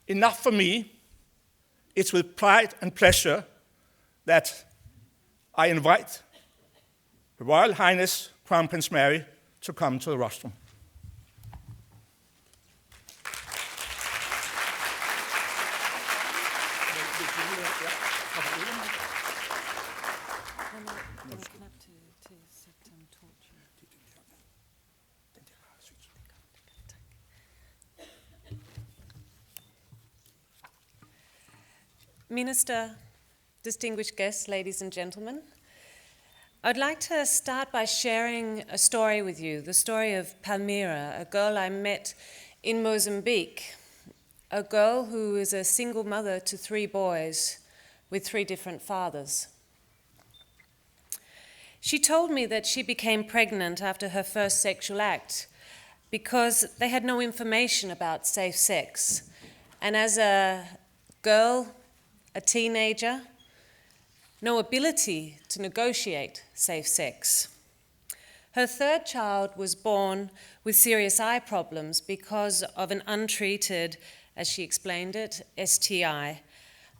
enough for me, it's with pride and pleasure that I invite Her Royal Highness Crown Prince Mary to come to the rostrum. Minister, distinguished guests, ladies and gentlemen, I'd like to start by sharing a story with you, the story of Palmira, a girl I met in Mozambique, a girl who is a single mother to 3 boys with 3 different fathers. She told me that she became pregnant after her first sexual act because they had no information about safe sex. And as a girl, a teenager, no ability to negotiate safe sex. Her 3rd child was born with serious eye problems because of an untreated, as she explained it, STI.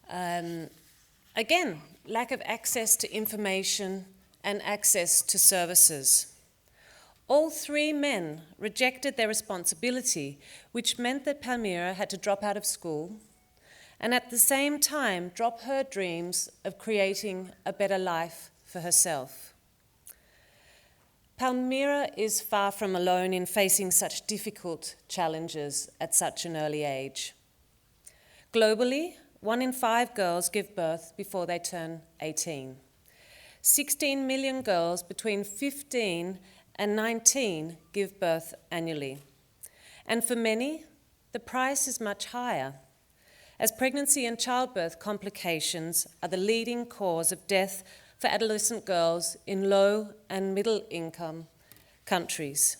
Again, lack of access to information and access to services. All 3 men rejected their responsibility, which meant that Palmira had to drop out of school and at the same time drop her dreams of creating a better life for herself. Palmira is far from alone in facing such difficult challenges at such an early age. Globally, 1 in 5 girls give birth before they turn 18. 16 million girls between 15 and 19 give birth annually. And for many, the price is much higher, as pregnancy and childbirth complications are the leading cause of death for adolescent girls in low and middle income countries.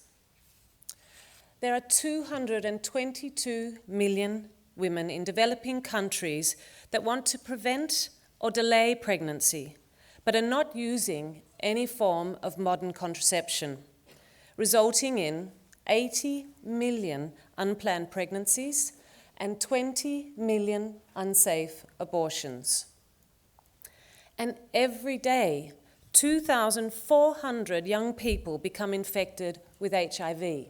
There are 222 million women in developing countries that want to prevent or delay pregnancy, but are not using any form of modern contraception, resulting in 80 million unplanned pregnancies and 20 million unsafe abortions. And every day, 2,400 young people become infected with HIV.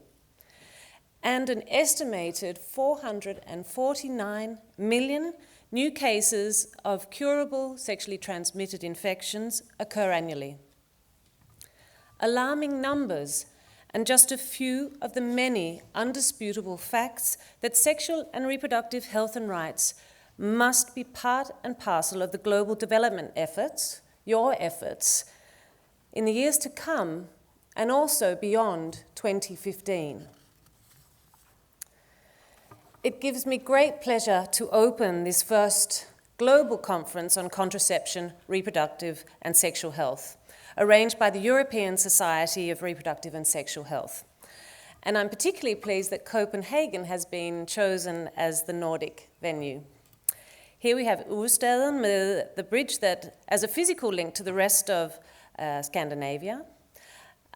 And an estimated 449 million new cases of curable sexually transmitted infections occur annually. Alarming numbers, and just a few of the many undisputable facts that sexual and reproductive health and rights must be part and parcel of the global development efforts, your efforts, in the years to come and also beyond 2015. It gives me great pleasure to open this first global conference on contraception, reproductive and sexual health, arranged by the European Society of Reproductive and Sexual Health. And I'm particularly pleased that Copenhagen has been chosen as the Nordic venue. Here we have Urstaden, the bridge that, as a physical link to the rest of Scandinavia,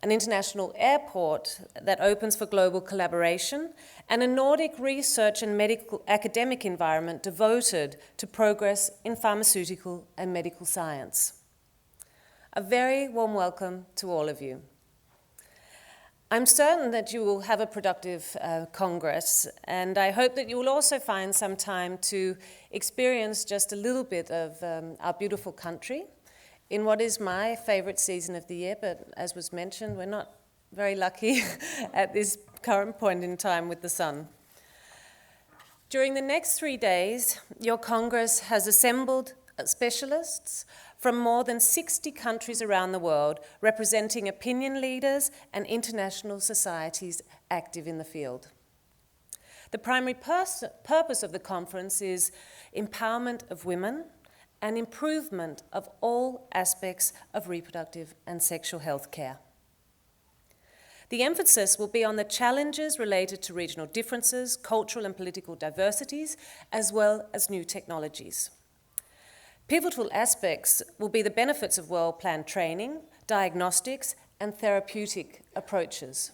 an international airport that opens for global collaboration, and a Nordic research and medical academic environment devoted to progress in pharmaceutical and medical science. A very warm welcome to all of you. I'm certain that you will have a productive Congress, and I hope that you will also find some time to experience just a little bit of our beautiful country in what is my favorite season of the year, but as was mentioned, we're not very lucky at this current point in time with the sun. During the next 3 days, your Congress has assembled specialists from more than 60 countries around the world, representing opinion leaders and international societies active in the field. The primary purpose of the conference is empowerment of women and improvement of all aspects of reproductive and sexual health care. The emphasis will be on the challenges related to regional differences, cultural and political diversities, as well as new technologies. Pivotal aspects will be the benefits of well-planned training, diagnostics, and therapeutic approaches.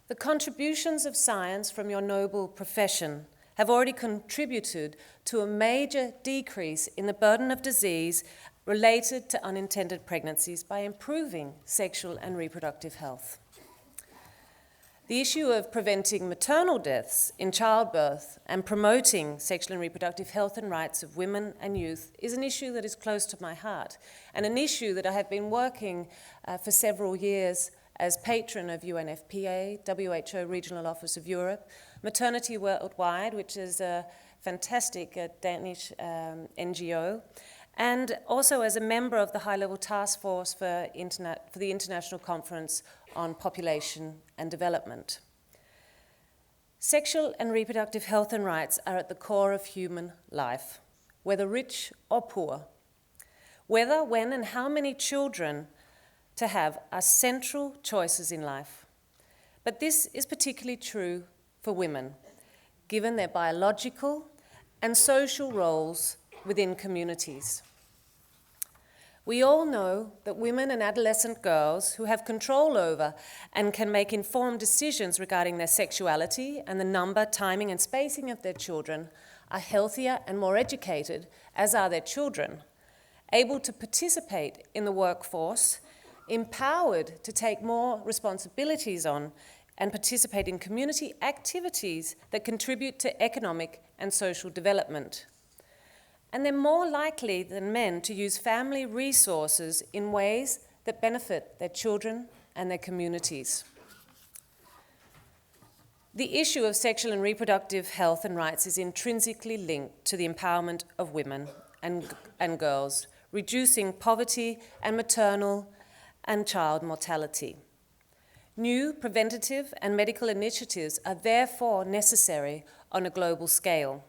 The contributions of science from your noble profession have already contributed to a major decrease in the burden of disease related to unintended pregnancies by improving sexual and reproductive health. The issue of preventing maternal deaths in childbirth and promoting sexual and reproductive health and rights of women and youth is an issue that is close to my heart, and an issue that I have been working for several years as patron of UNFPA, WHO Regional Office of Europe, Maternity Worldwide, which is a fantastic Danish NGO, and also as a member of the high-level task force for the International Conference on Population and Development. Sexual and reproductive health and rights are at the core of human life, whether rich or poor. Whether, when, and how many children to have are central choices in life. But this is particularly true for women, given their biological and social roles within communities. We all know that women and adolescent girls who have control over and can make informed decisions regarding their sexuality and the number, timing, and spacing of their children are healthier and more educated, as are their children, able to participate in the workforce, empowered to take more responsibilities on and participate in community activities that contribute to economic and social development. And they're more likely than men to use family resources in ways that benefit their children and their communities. The issue of sexual and reproductive health and rights is intrinsically linked to the empowerment of women and girls, reducing poverty and maternal and child mortality. New preventative and medical initiatives are therefore necessary on a global scale.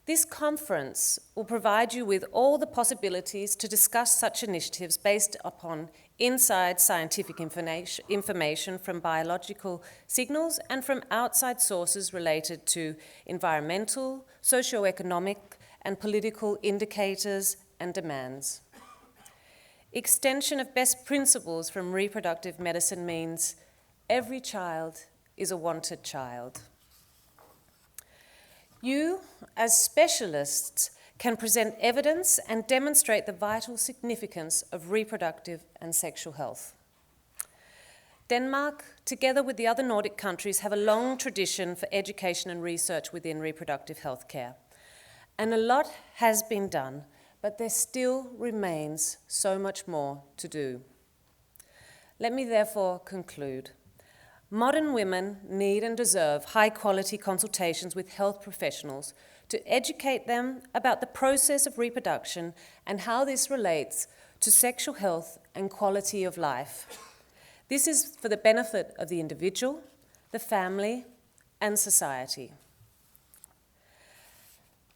This conference will provide you with all the possibilities to discuss such initiatives based upon inside scientific information from biological signals and from outside sources related to environmental, socio-economic, and political indicators and demands. Extension of best principles from reproductive medicine means every child is a wanted child. You, as specialists, can present evidence and demonstrate the vital significance of reproductive and sexual health. Denmark, together with the other Nordic countries, have a long tradition for education and research within reproductive health care. And a lot has been done, but there still remains so much more to do. Let me therefore conclude. Modern women need and deserve high-quality consultations with health professionals to educate them about the process of reproduction and how this relates to sexual health and quality of life. This is for the benefit of the individual, the family, and society.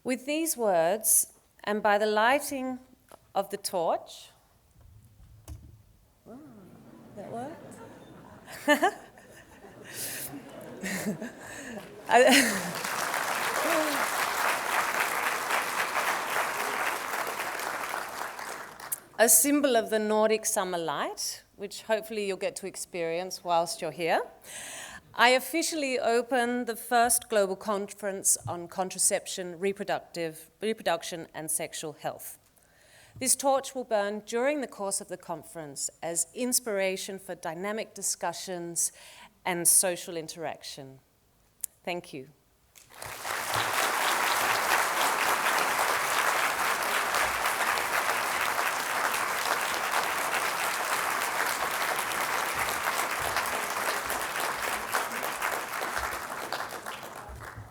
With these words, and by the lighting of the torch, that worked? A symbol of the Nordic summer light, which hopefully you'll get to experience whilst you're here, I officially open the first global conference on contraception, reproduction, and sexual health. This torch will burn during the course of the conference as inspiration for dynamic discussions and social interaction. Thank you.